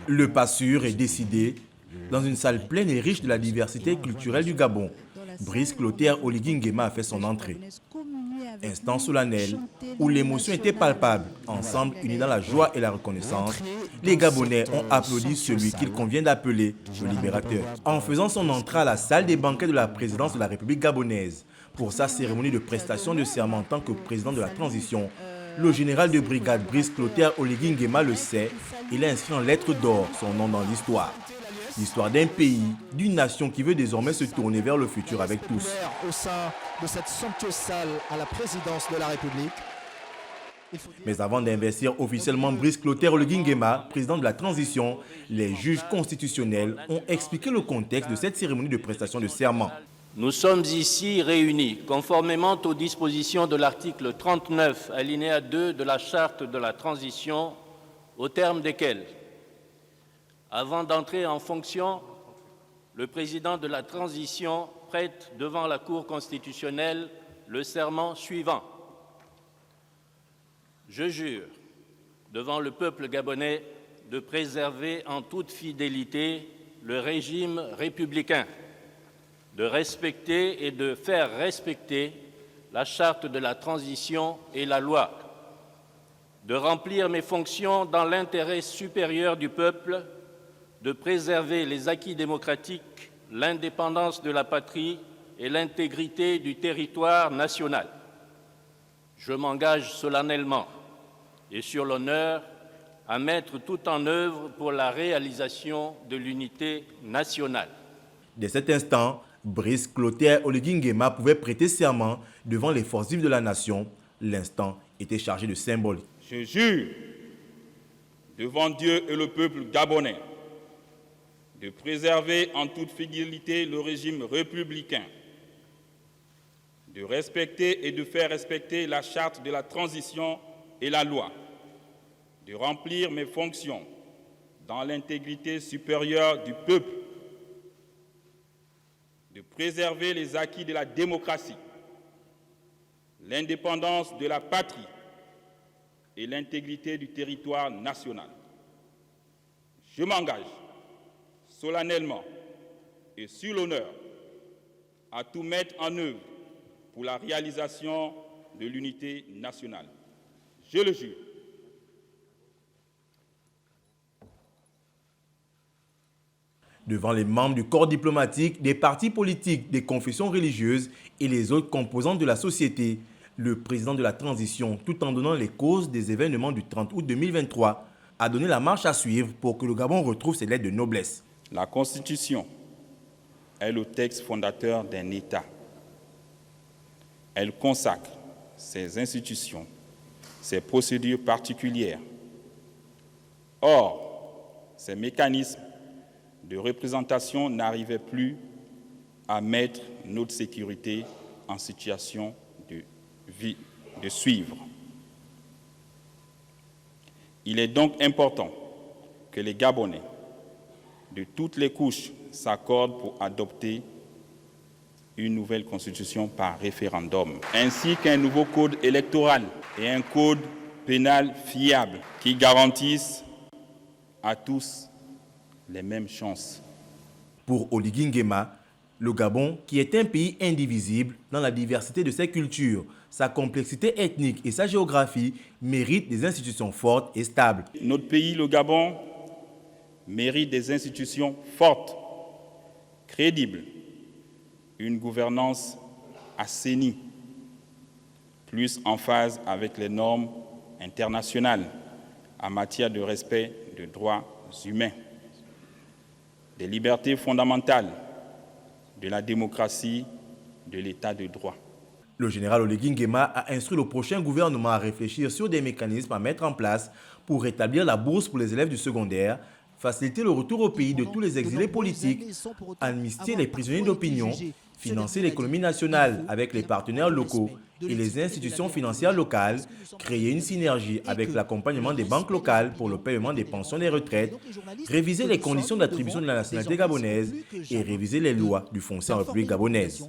Le pas sûr est décidé dans une salle pleine et riche de la diversité culturelle du Gabon. Brice Clotaire Oligui Nguema a fait son entrée. Instant solennel où l'émotion était palpable. Ensemble, unis dans la joie et la reconnaissance, les Gabonais ont applaudi celui qu'il convient d'appeler le libérateur. En faisant son entrée à la salle des banquets de la présidence de la République gabonaise, pour sa cérémonie de prestation de serment en tant que président de la transition, le général de brigade Brice Clotaire Oligui Nguema le sait, il a inscrit en lettres d'or son nom dans l'histoire. L'histoire d'un pays, d'une nation qui veut désormais se tourner vers le futur avec tous. Au sein de cette somptueuse salle à la présidence de la République. Mais avant d'investir officiellement Brice Clotaire Oligui Nguema, président de la transition, les juges constitutionnels ont expliqué le contexte de cette cérémonie de prestation de serment. Nous sommes ici réunis conformément aux dispositions de l'article 39, alinéa 2 de la Charte de la transition, au terme desquelles, avant d'entrer en fonction, le président de la transition prête devant la Cour constitutionnelle le serment suivant. Je jure devant le peuple gabonais de préserver en toute fidélité le régime républicain, de respecter et de faire respecter la Charte de la transition et la loi, de remplir mes fonctions dans l'intérêt supérieur du peuple, de préserver les acquis démocratiques, l'indépendance de la patrie et l'intégrité du territoire national. Je m'engage solennellement et sur l'honneur à mettre tout en œuvre pour la réalisation de l'unité nationale. Dès cet instant, Brice Clotaire Oligui Nguema pouvait prêter serment devant les forces vives de la nation. L'instant était chargé de symboles. Je jure devant Dieu et le peuple gabonais de préserver en toute fidélité le régime républicain, de respecter et de faire respecter la charte de la transition et la loi, de remplir mes fonctions dans l'intégrité supérieure du peuple, de préserver les acquis de la démocratie, l'indépendance de la patrie et l'intégrité du territoire national. Je m'engage solennellement et sur l'honneur à tout mettre en œuvre pour la réalisation de l'unité nationale. Je le jure. Devant les membres du corps diplomatique, des partis politiques, des confessions religieuses et les autres composantes de la société, le président de la transition, tout en donnant les causes des événements du 30 août 2023, a donné la marche à suivre pour que le Gabon retrouve ses lettres de noblesse. La Constitution est le texte fondateur d'un État. Elle consacre ses institutions, ses procédures particulières. Or, ces mécanismes de représentation n'arrivaient plus à mettre notre sécurité en situation de suivre. Il est donc important que les Gabonais de toutes les couches s'accordent pour adopter une nouvelle constitution par référendum, ainsi qu'un nouveau code électoral et un code pénal fiable qui garantissent à tous les mêmes chances. Pour Oligui Nguema, le Gabon, qui est un pays indivisible dans la diversité de ses cultures, sa complexité ethnique et sa géographie, mérite des institutions fortes et stables. Notre pays, le Gabon, mérite des institutions fortes, crédibles, une gouvernance assainie, plus en phase avec les normes internationales en matière de respect des droits humains, des libertés fondamentales, de la démocratie, de l'état de droit. Le général Oligui Nguema a instruit le prochain gouvernement à réfléchir sur des mécanismes à mettre en place pour rétablir la bourse pour les élèves du secondaire, faciliter le retour au pays de tous les exilés politiques, amnistier les prisonniers d'opinion, financer l'économie nationale avec les partenaires locaux et les institutions financières locales, créer une synergie avec l'accompagnement des banques locales pour le paiement des pensions des retraites, réviser les conditions d'attribution de la nationalité gabonaise et réviser les lois du foncier en République gabonaise.